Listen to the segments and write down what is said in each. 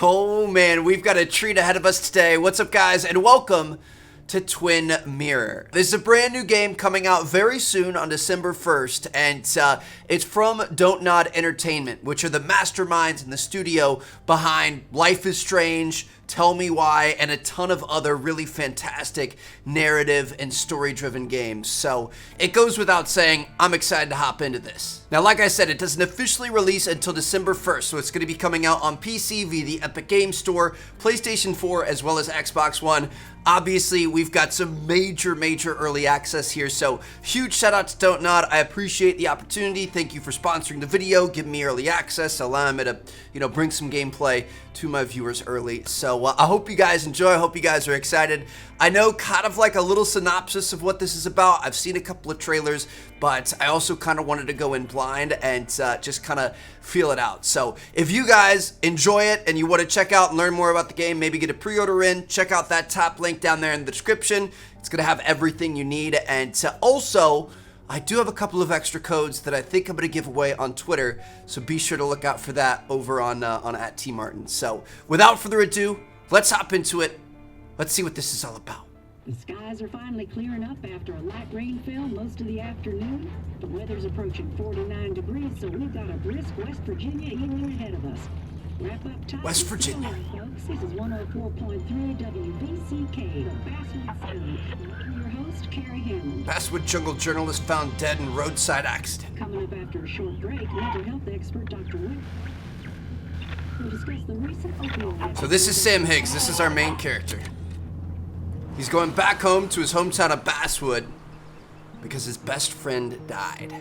Oh man, we've got a treat ahead of us today. What's up, guys, and welcome to Twin Mirror. This is a brand new game coming out very soon on December 1st, and it's from Don't Nod Entertainment, which are the masterminds in the studio behind Life is Strange, Tell Me Why, and a ton of other really fantastic narrative and story-driven games. So it goes without saying, I'm excited to hop into this. Now, like I said, it doesn't officially release until December 1st, so it's going to be coming out on PC via the Epic Games Store, PlayStation 4, as well as Xbox One. Obviously, we've got some major early access here, so huge shout out to Don't Nod. I appreciate the opportunity. Thank you for sponsoring the video, giving me early access, allowing me to, bring some gameplay to my viewers early. So I hope you guys enjoy. I hope you guys are excited. I know kind of like a little synopsis of what this is about. I've seen a couple of trailers, but I also kind of wanted to go in blind and just kind of feel it out. So if you guys enjoy it and you want to check out and learn more about the game, maybe get a pre-order in, check out that top link down there in the description. It's going to have everything you need. And also, I do have a couple of extra codes that I think I'm going to give away on Twitter, so be sure to look out for that over on @TMartin. So without further ado, let's hop into it. Let's see what this is all about. The skies are finally clearing up after a light rainfall most of the afternoon. The weather's approaching 49 degrees, so we've got a brisk West Virginia evening ahead of us. Wrap up time. West Virginia. Folks. This is 104.3 WVCK, the Basswood Sound. I'm your host, Carrie Hammond. Basswood Jungle journalist found dead in roadside accident. Coming up after a short break, mental health expert Dr. Rick will discuss the recent opioid. So this is Sam Higgs. This is our main character. He's going back home to his hometown of Basswood because his best friend died.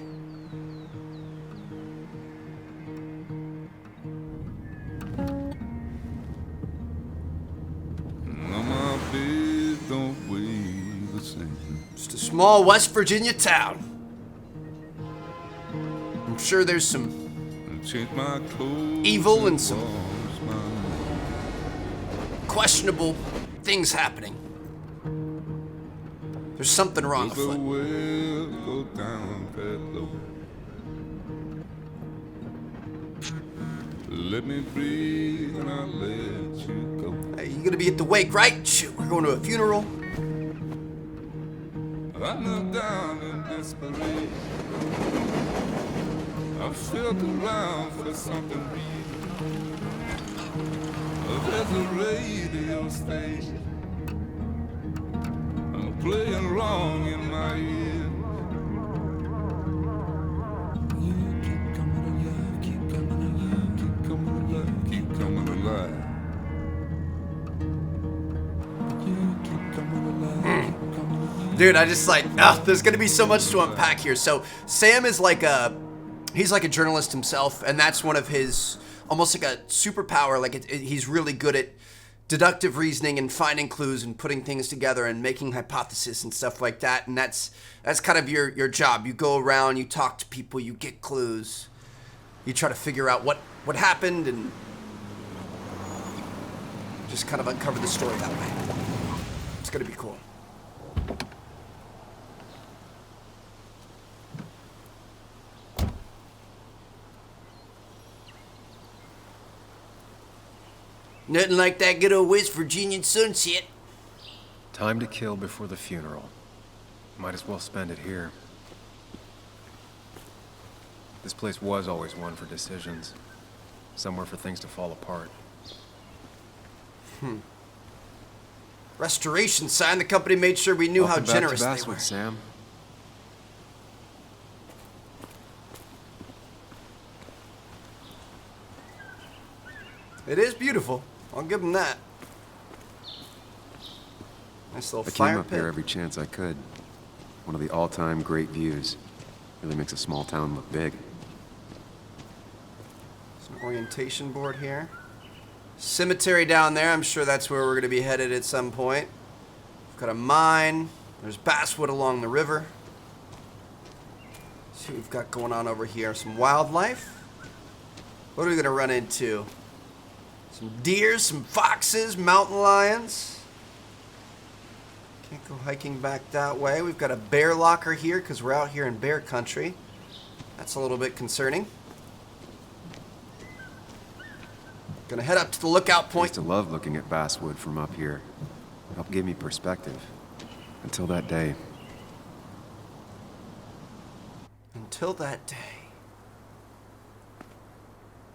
Just a small West Virginia town. I'm sure there's some evil and some questionable things happening. There's something wrong afoot. Let me breathe and I'll let you go. Hey, you gonna be at the wake, right? Shoot, we're going to a funeral. I knelt down in desperation. I felt around for something real. There's a radio station playing wrong in my ear. You keep coming alive, keep coming alive, keep coming alive, keep coming alive. You keep coming alive, keep coming alive. Dude, I just there's gonna be so much to unpack here. So Sam is he's like a journalist himself, and that's one of his, almost like a superpower. Like he's really good at deductive reasoning and finding clues and putting things together and making hypotheses and stuff like that. And that's kind of your job. You go around, you talk to people, you get clues, you try to figure out what happened and just kind of uncover the story that way. It's gonna be cool. Nothing like that good old West Virginian sunset. Time to kill before the funeral. Might as well spend it here. This place was always one for decisions. Somewhere for things to fall apart. Restoration sign. The company made sure we knew Welcome how generous back they to were. Basswood, Sam. It is beautiful. I'll give them that. Nice little I came fire up pit. here every chance I could. One of the all-time great views. Really makes a small town look big. Some orientation board here. Cemetery down there. I'm sure that's where we're going to be headed at some point. We've got a mine. There's Basswood along the river. Let's see what we've got going on over here. Some wildlife. What are we going to run into? Some deer, some foxes, mountain lions. Can't go hiking back that way. We've got a bear locker here because we're out here in bear country. That's a little bit concerning. Gonna head up to the lookout I point. used to love looking at Basswood from up here. It helped give me perspective. Until that day. Until that day.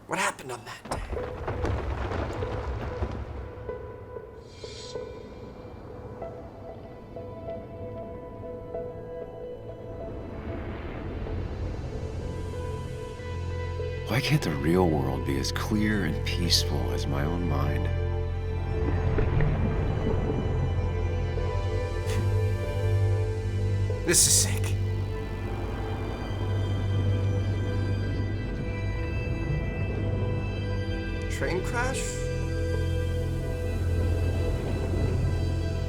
What happened on that day? Why can't the real world be as clear and peaceful as my own mind? This is sick. Train crash?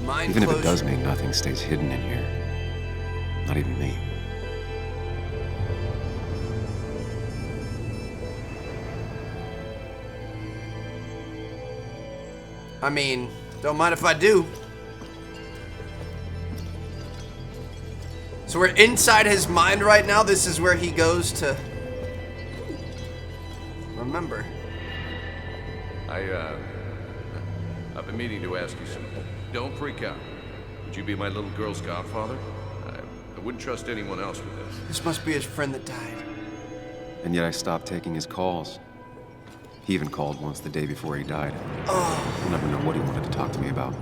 Mind Even if it closure. does mean nothing stays hidden in here. Not even me. I mean, don't mind if I do. So we're inside his mind right now. This is where he goes to remember. I've been meaning to ask you something. Don't freak out. Would you be my little girl's godfather? I wouldn't trust anyone else with this. This must be his friend that died. And yet I stopped taking his calls. He even called once the day before he died. I'll never know what he wanted to talk to me about.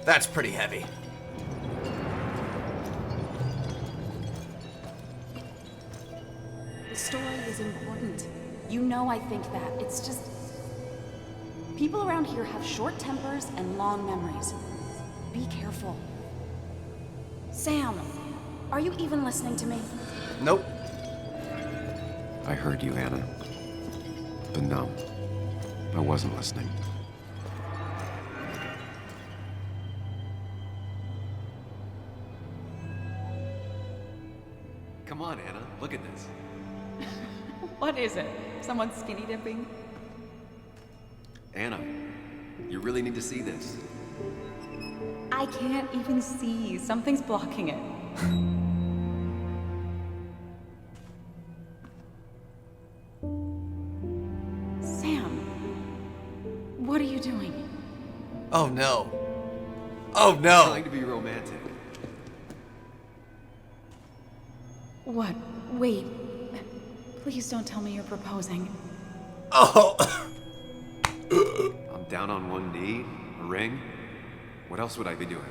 That's pretty heavy. The story is important. You know I think that. It's just... people around here have short tempers and long memories. Be careful. Sam, are you even listening to me? Nope. I heard you, Anna. But no, I wasn't listening. Come on, Anna. Look at this. What is it? Someone skinny dipping? Anna, you really need to see this. I can't even see. Something's blocking it. Sam, what are you doing? Oh no. Oh no. Trying to be romantic. What? Wait. Please don't tell me you're proposing. Oh. I'm down on one knee, a ring. What else would I be doing?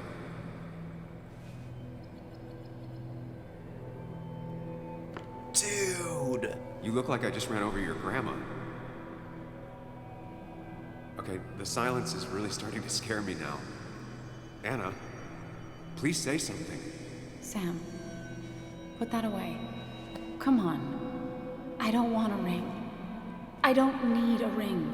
Dude. You look like I just ran over your grandma. Okay, the silence is really starting to scare me now. Anna, please say something. Sam, put that away. Come on. I don't want a ring. I don't need a ring.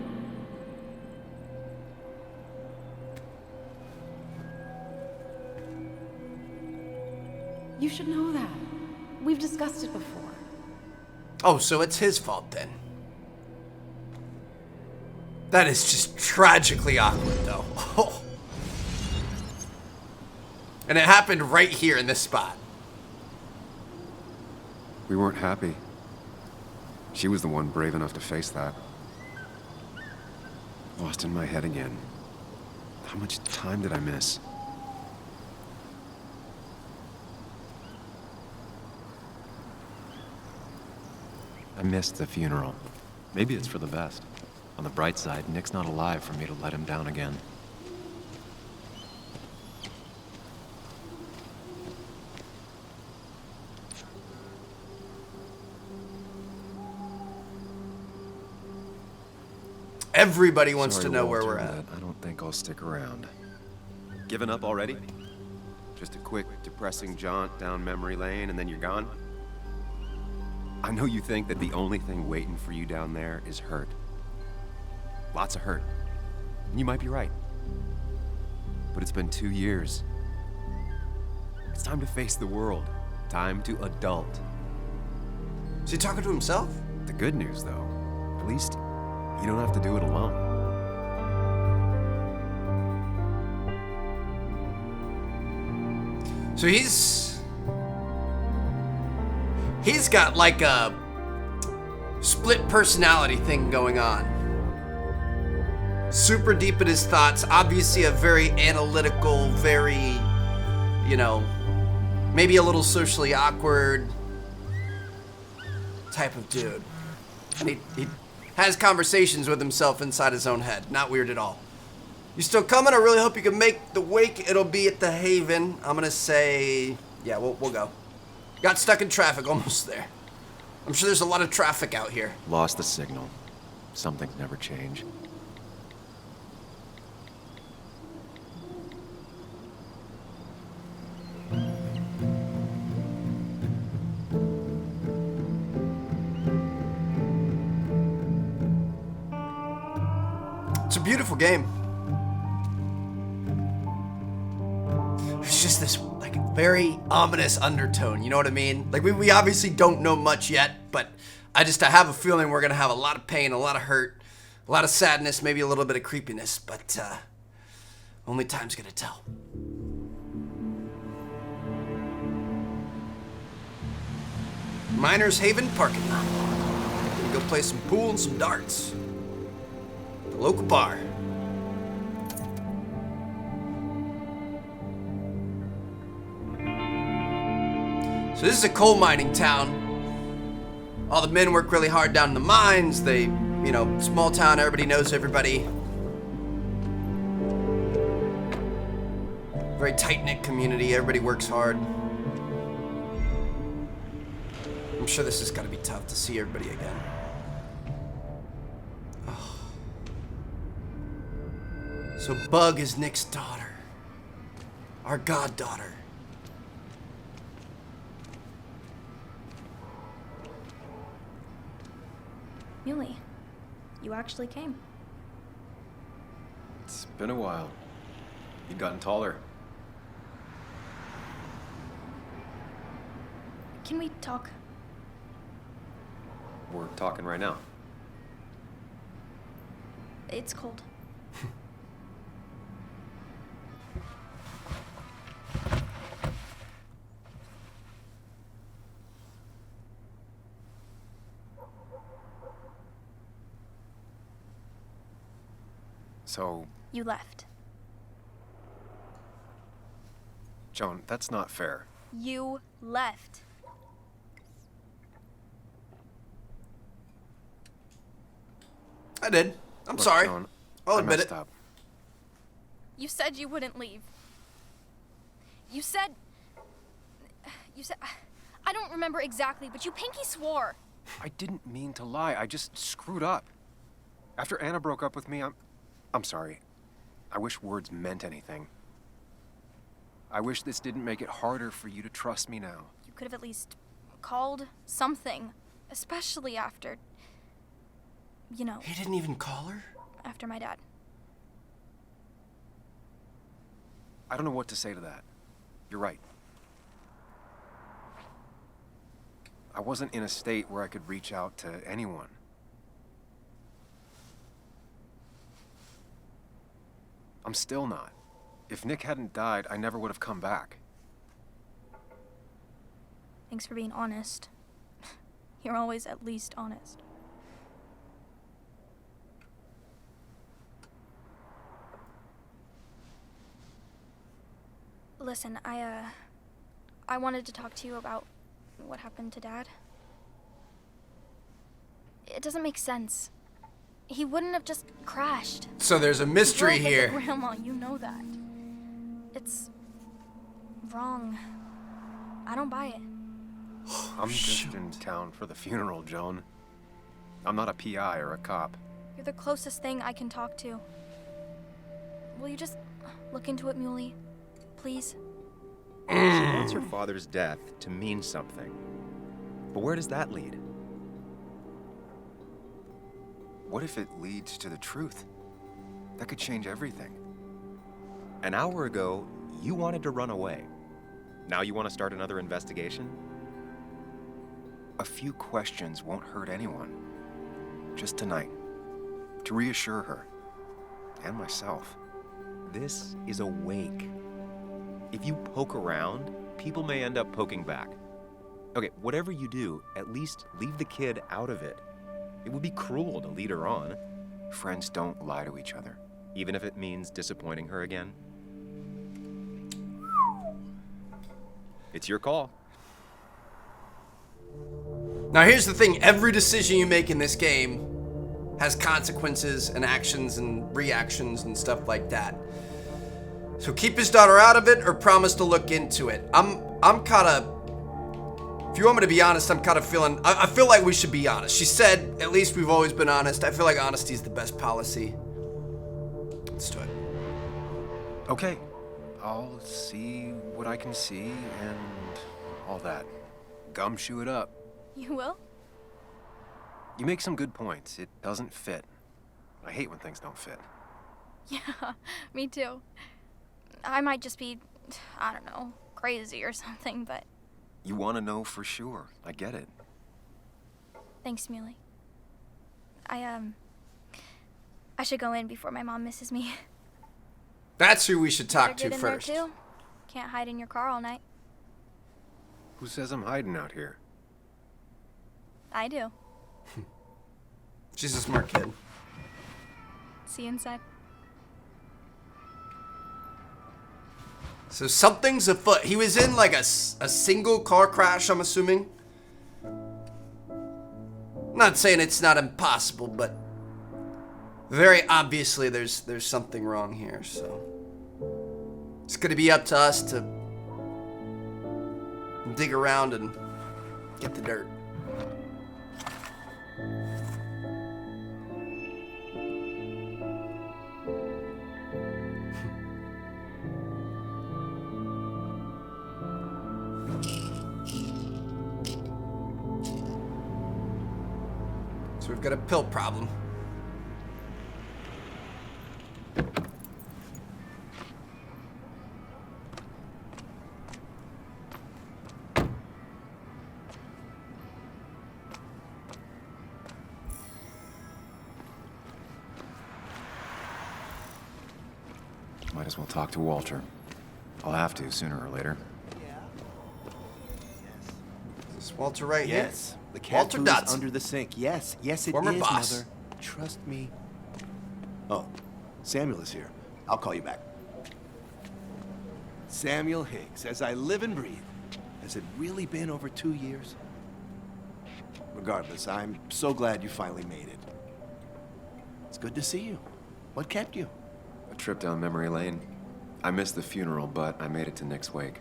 You should know that. We've discussed it before. Oh, so it's his fault then. That is just tragically awkward, though. Oh. And it happened right here in this spot. We weren't happy. She was the one brave enough to face that. Lost in my head again. How much time did I miss? I missed the funeral. Maybe it's for the best. On the bright side, Nick's not alive for me to let him down again. Everybody wants Sorry, to know where Walter, we're at. but I don't think I'll stick around. Given up already? Just a quick, depressing jaunt down memory lane and then you're gone? I know you think that the only thing waiting for you down there is hurt. Lots of hurt. And you might be right. But it's been 2 years. It's time to face the world. Time to adult. Is he talking to himself? The good news, though, at least you don't have to do it alone. So he's got like a split personality thing going on. Super deep in his thoughts, obviously a very analytical, very, you know, maybe a little socially awkward type of dude. And he has conversations with himself inside his own head. Not weird at all. You still coming? I really hope you can make the wake. It'll be at the Haven. I'm gonna say, yeah, we'll go. Got stuck in traffic, almost there. I'm sure there's a lot of traffic out here. Lost the signal. Some things never change. It's a beautiful game. It's just this like very ominous undertone, you know what I mean? Like we obviously don't know much yet, but I have a feeling we're gonna have a lot of pain, a lot of hurt, a lot of sadness, maybe a little bit of creepiness, but only time's gonna tell. Miners Haven parking lot. Gonna go play some pool and some darts. The local bar. So this is a coal mining town. All the men work really hard down in the mines. They, you know, small town, everybody knows everybody. Very tight-knit community, everybody works hard. I'm sure this is gonna be tough to see everybody again. Oh. So Bug is Nick's daughter. Our goddaughter. Muley, you actually came. It's been a while. You've gotten taller. Can we talk? We're talking right now. It's cold. So, You left. Joan, that's not fair. You left. I did. I'm Look, sorry. Joan, I'll I admit messed it. up. You said you wouldn't leave. You said... I don't remember exactly, but you pinky swore. I didn't mean to lie. I just screwed up. After Anna broke up with me, I'm sorry. I wish words meant anything. I wish this didn't make it harder for you to trust me now. You could have at least called something, especially after... You know, He didn't even call her? after my dad. I don't know what to say to that. You're right. I wasn't in a state where I could reach out to anyone. I'm still not. If Nick hadn't died, I never would have come back. Thanks for being honest. You're always at least honest. Listen, I wanted to talk to you about what happened to Dad. It doesn't make sense. He wouldn't have just crashed. So there's a mystery Drove like a here. Grandma, you know that. It's wrong. I don't buy it. I'm just in town for the funeral, Joan. I'm not a PI or a cop. You're the closest thing I can talk to. Will you just look into it, Muley? Please? She wants her father's death to mean something. But where does that lead? What if it leads to the truth? That could change everything. An hour ago, you wanted to run away. Now you want to start another investigation? A few questions won't hurt anyone. Just tonight. To reassure her. And myself. This is a wake. If you poke around, people may end up poking back. Okay, whatever you do, at least leave the kid out of it. It would be cruel to lead her on, Friends don't lie to each other. even if it means disappointing her again. It's your call. Now here's the thing, every decision you make in this game has consequences and actions and reactions and stuff like that. So keep his daughter out of it or promise to look into it. I'm kind of, if you want me to be honest, I'm kind of feeling, I feel like we should be honest. She said, at least we've always been honest. I feel like honesty is the best policy. Let's do it. Okay, I'll see what I can see and all that. Gumshoe it up. You will? You make some good points. It doesn't fit. I hate when things don't fit. Yeah, me too. I might just be, I don't know, crazy or something, but You want to know for sure. I get it. thanks, Muley. I should go in before my mom misses me. That's who we should talk Better to get in there, first. too. Can't hide in your car all night. Who says I'm hiding out here? I do. She's a smart kid. See you inside. So something's afoot. He was in like a single car crash, I'm assuming. Not saying it's not impossible, but very obviously there's something wrong here, so it's gonna be up to us to dig around and get the dirt. So we've got a pill problem. Might as well talk to Walter. I'll have to sooner or later. Is this Walter right here? Yes, the cat Walter food is Dodson. under the sink. Yes, yes, it is, Former boss. Mother. Trust me. Oh, Samuel is here. I'll call you back. Samuel Higgs, as I live and breathe. Has it really been over 2 years? Regardless, I'm so glad you finally made it. It's good to see you. What kept you? A trip down memory lane. I missed the funeral, but I made it to Nick's wake.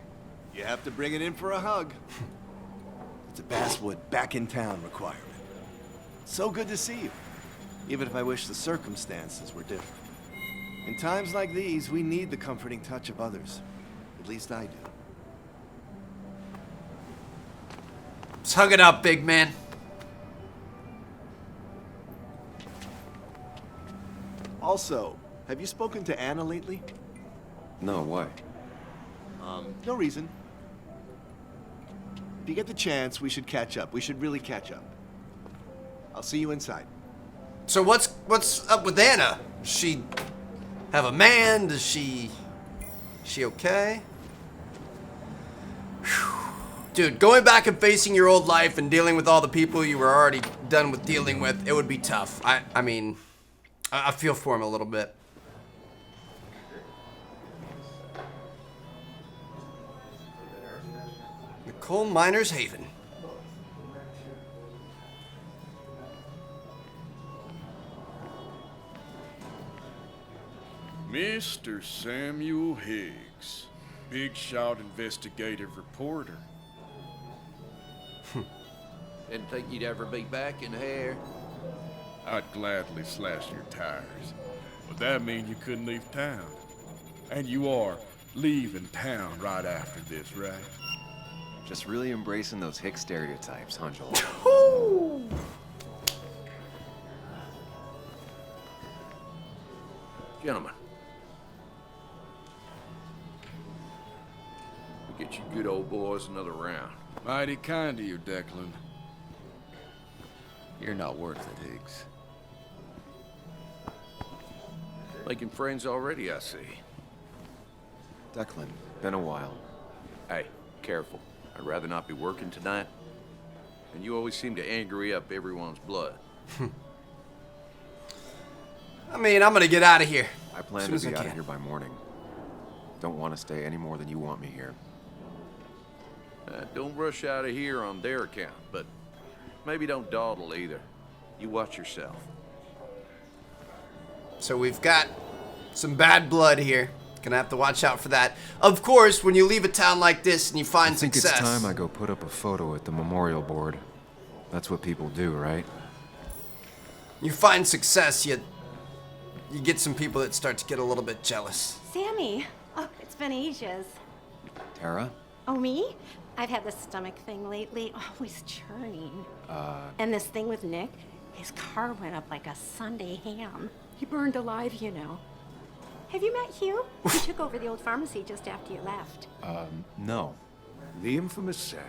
You have to bring it in for a hug. It's a Basswood back in town requirement. So good to see you. Even if I wish the circumstances were different. In times like these, we need the comforting touch of others. At least I do. Let's hug it out, big man. Also, have you spoken to Anna lately? No, why? No reason. If you get the chance, we should catch up. We should really catch up. I'll see you inside. So what's up with Anna? Does she have a man? Is she okay? Whew. Dude, going back and facing your old life and dealing with all the people you were already done with dealing with, it would be tough. I mean, I feel for him a little bit. The Coal Miners' Haven. Mr. Samuel Higgs, big shot investigative reporter. Didn't think you'd ever be back in here. I'd gladly slash your tires, but that mean you couldn't leave town. And you are leaving town right after this, right? Just really embracing those hick stereotypes, huh, Joel? Gentlemen. We get you good old boys another round. Mighty kind of you, Declan. You're not worth it, Higgs. Making friends already, I see. Declan, been a while. Hey, careful. I'd rather not be working tonight. And you always seem to angry up everyone's blood. I mean, I'm gonna get out of here. I plan As to soon be as I out of can. here by morning. Don't want to stay any more than you want me here. Don't rush out of here on their account, but maybe don't dawdle either. You watch yourself. So we've got some bad blood here. Gonna have to watch out for that. Of course, when you leave a town like this and you find I think success, it's time I go put up a photo at the memorial board. That's what people do, right? you find success, you get some people that start to get a little bit jealous. Sammy! Oh, it's been ages. Tara? Oh, me? I've had this stomach thing lately, always churning. And this thing with Nick, his car went up like a Sunday ham. He burned alive, you know. Have you met Hugh? He took over the old pharmacy just after you left. No. The infamous Sam.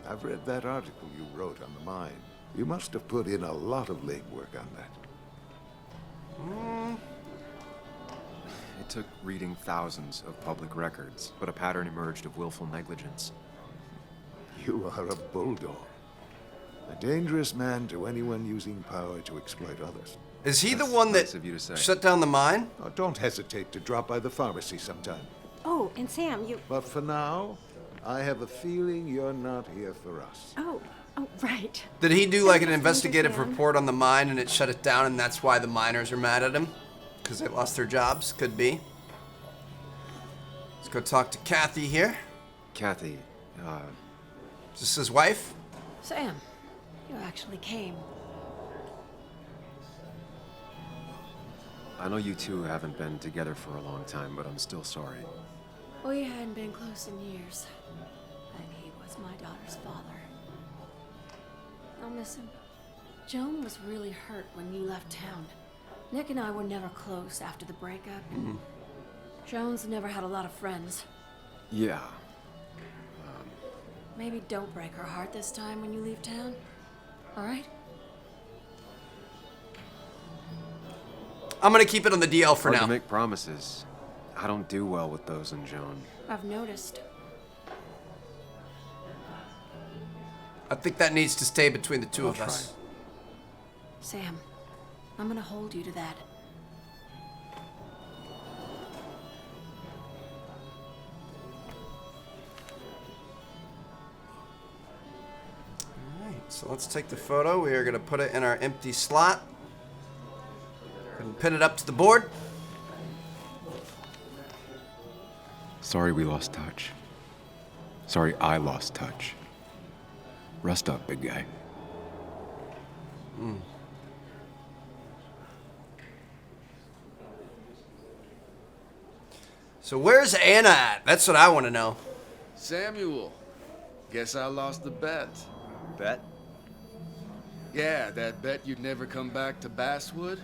I've read that article you wrote on the mine. You must have put in a lot of legwork on that. It took reading thousands of public records, but a pattern emerged of willful negligence. You are a bulldog. A dangerous man to anyone using power to exploit others. Is he the That's one that nice of you to say. shut down the mine? Oh, don't hesitate to drop by the pharmacy sometime. Oh, and Sam, you... But for now, I have a feeling you're not here for us. Oh, right. Did he do like an That's investigative interesting. report on the mine and it shut it down and that's why the miners are mad at him? Because they lost their jobs? Could be. Let's go talk to Kathy here. Kathy, Is this his wife? Sam, you actually came. I know you two haven't been together for a long time, but I'm still sorry. We hadn't been close in years. And he was my daughter's father. I'll miss him. Joan was really hurt when you left town. Nick and I were never close after the breakup. Joan's never had a lot of friends. Yeah. Maybe don't break her heart this time when you leave town. All right? I'm gonna keep it on the DL for Hard now. to make promises. I don't do well with those in Joan. I've noticed. I think that needs to stay between the two of us. Sam, I'm gonna hold you to that. Alright, so let's take the photo. We are gonna put it in our empty slot. And pin it up to the board. Sorry we lost touch. Sorry I lost touch. Rest up, big guy. So where's Anna at? That's what I want to know. Samuel, guess I lost the bet. Bet? Yeah, that bet you'd never come back to Basswood?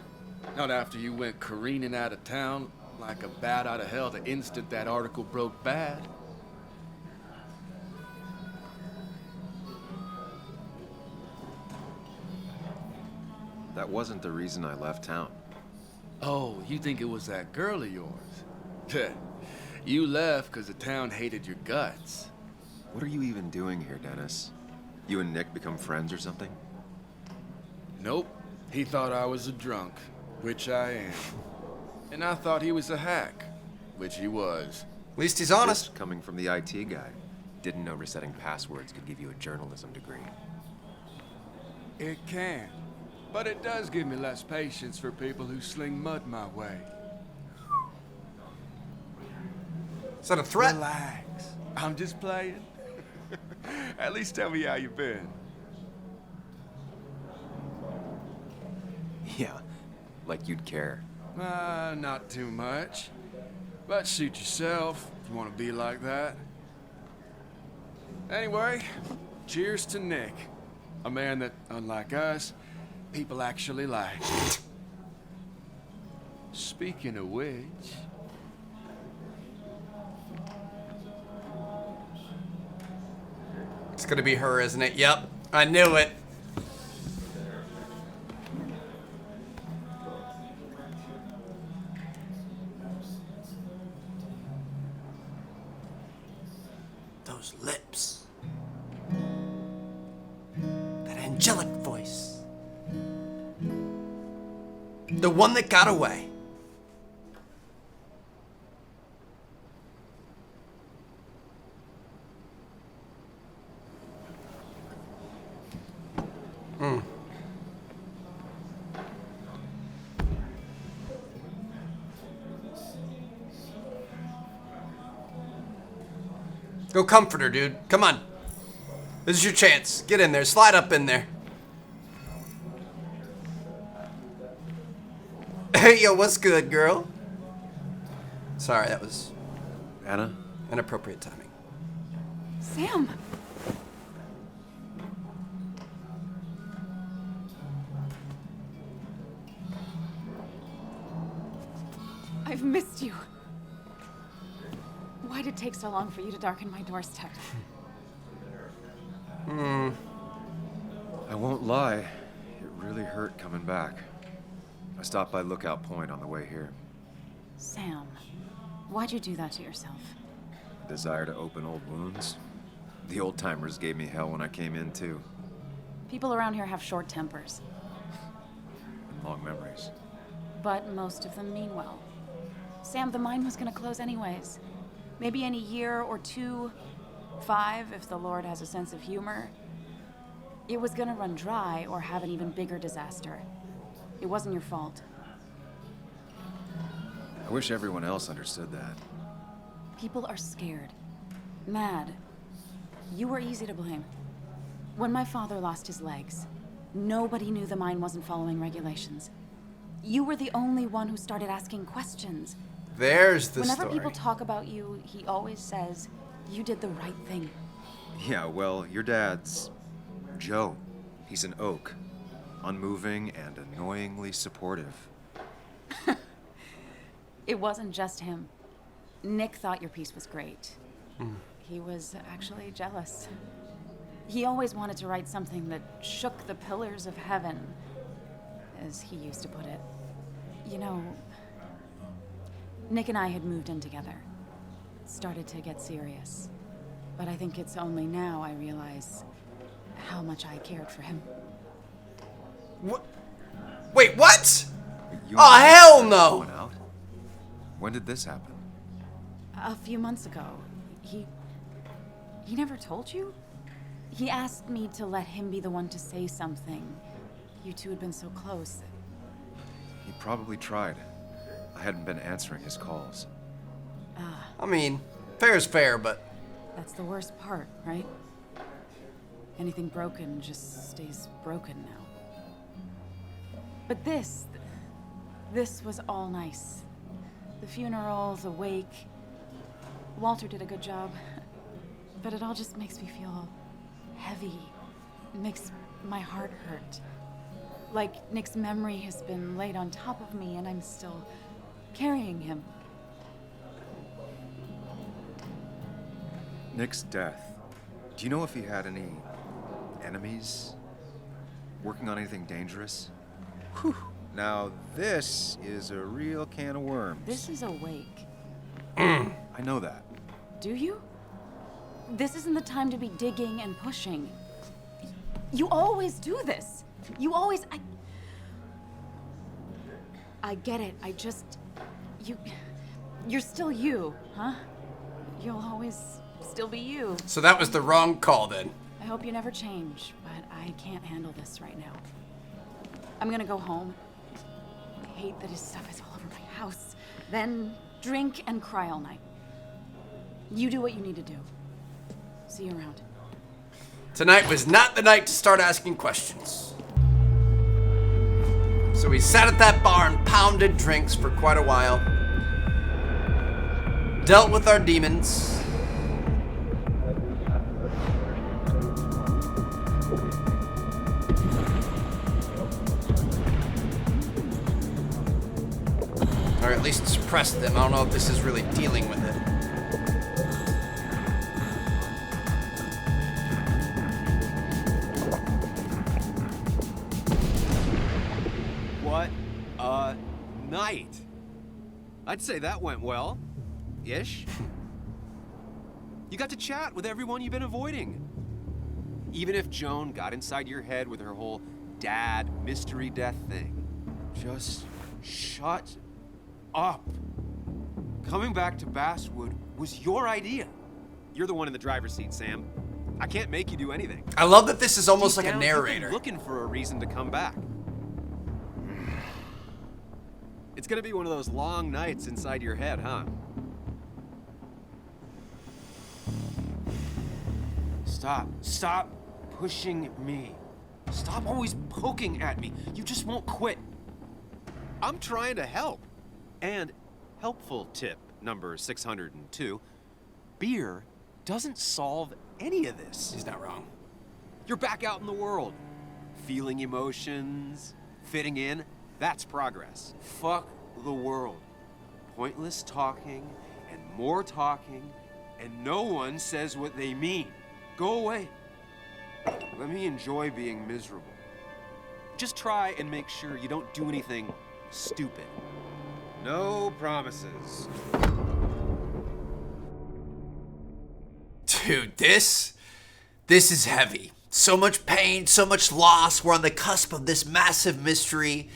Not after you went careening out of town like a bat out of hell the instant that article broke bad. That wasn't the reason I left town. Oh, you think it was that girl of yours? You left because the town hated your guts. What are you even doing here, Dennis? You and Nick become friends or something? Nope. He thought I was a drunk, which I am. And I thought he was a hack, which he was. At least he's honest. This coming from the IT guy. Didn't know resetting passwords could give you a journalism degree. It can. But it does give me less patience for people who sling mud my way. Is that a threat? Relax. I'm just playing. At least tell me how you been. Yeah, like you'd care. Not too much. But suit yourself if you want to be like that. Anyway, cheers to Nick. A man that, unlike us, people actually like. Speaking of which... It's gonna be her, isn't it? Yep, I knew it. Those lips. That angelic voice. The one that got away. Go comfort her, dude. Come on. This is your chance. Get in there. Slide up in there. Hey, yo, what's good, girl? Sorry, that was Anna? inappropriate timing. Sam! I've missed you. Why'd it take so long for you to darken my doorstep? I won't lie. It really hurt coming back. I stopped by Lookout Point on the way here. Sam, why'd you do that to yourself? Desire to open old wounds. The old-timers gave me hell when I came in, too. People around here have short tempers, And long memories. but most of them mean well. Sam, the mine was gonna close anyways. Maybe in a year or 2, 5, if the Lord has a sense of humor. It was gonna run dry or have an even bigger disaster. It wasn't your fault. I wish everyone else understood that. People are scared. Mad. You were easy to blame. When my father lost his legs, nobody knew the mine wasn't following regulations. You were the only one who started asking questions. There's the Whenever story. people talk about you, he always says, you did the right thing. Yeah, well, your dad's... Joe. He's an oak. Unmoving and annoyingly supportive. It wasn't just him. Nick thought your piece was great. He was actually jealous. He always wanted to write something that shook the pillars of heaven, as he used to put it. You know, Nick and I had moved in together. Started to get serious. But I think it's only now I realize how much I cared for him. What? Wait, what? You Oh, and hell Nick no! went out? When did this happen? A few months ago, he never told you? He asked me to let him be the one to say something. You two had been so close. He probably tried. I hadn't been answering his calls. I mean, fair is fair, but That's the worst part, right? Anything broken just stays broken now. But this was all nice. The funeral, the wake. Walter did a good job. But it all just makes me feel heavy. It makes my heart hurt. Like Nick's memory has been laid on top of me and I'm still carrying him. Nick's death. Do you know if he had any enemies? Working on anything dangerous? Whew. Now, this is a real can of worms. This is a wake. I know that. Do you? This isn't the time to be digging and pushing. You always do this. You always... I get it. I just... You're still you, huh? You'll always still be you. so that was the wrong call then. I hope you never change, but I can't handle this right now. I'm gonna go home. I hate that his stuff is all over my house. Then drink and cry all night. You do what you need to do. See you around. Tonight was not the night to start asking questions. So we sat at that bar and pounded drinks for quite a while. Dealt with our demons. Or at least suppressed them. I don't know if this is really dealing with it. What a night. I'd say that went well. Ish. You got to chat with everyone you've been avoiding. Even if Joan got inside your head with her whole dad mystery death thing. Just Shut up. Coming back to Basswood was your idea. You're the one in the driver's seat, Sam. I can't make you do anything. I love that this is almost Deep like a down, you've been narrator. looking for a reason to come back. It's gonna be one of those long nights inside your head, huh? Stop pushing me. Stop always poking at me. You just won't quit. I'm trying to help. And helpful tip number 602, beer doesn't solve any of this. He's not wrong. You're back out in the world. Feeling emotions, fitting in, that's progress. Fuck the world. Pointless talking and more talking, and no one says what they mean. Go away. Let me enjoy being miserable. Just try and make sure you don't do anything stupid. No promises. Dude, this is heavy. So much pain, so much loss. We're on the cusp of this massive mystery.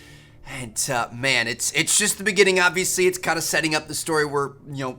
And man, it's just the beginning. Obviously, it's kind of setting up the story. We're,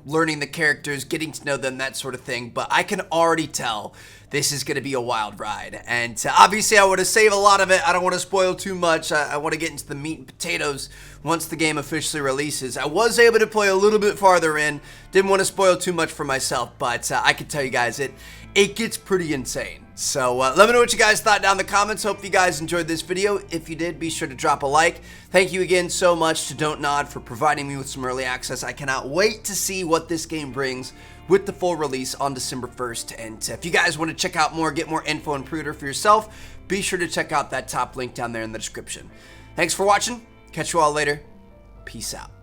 learning the characters, getting to know them, that sort of thing. But I can already tell this is going to be a wild ride. And obviously, I want to save a lot of it. I don't want to spoil too much. I want to get into the meat and potatoes once the game officially releases. I was able to play a little bit farther in. Didn't want to spoil too much for myself, but I can tell you guys, it gets pretty insane. So let me know what you guys thought down in the comments. Hope you guys enjoyed this video. If you did, be sure to drop a like. Thank you again so much to Don't Nod for providing me with some early access. I cannot wait to see what this game brings with the full release on December 1st. And if you guys want to check out more, get more info and pre-order for yourself, be sure to check out that top link down there in the description. Thanks for watching. Catch you all later. Peace out.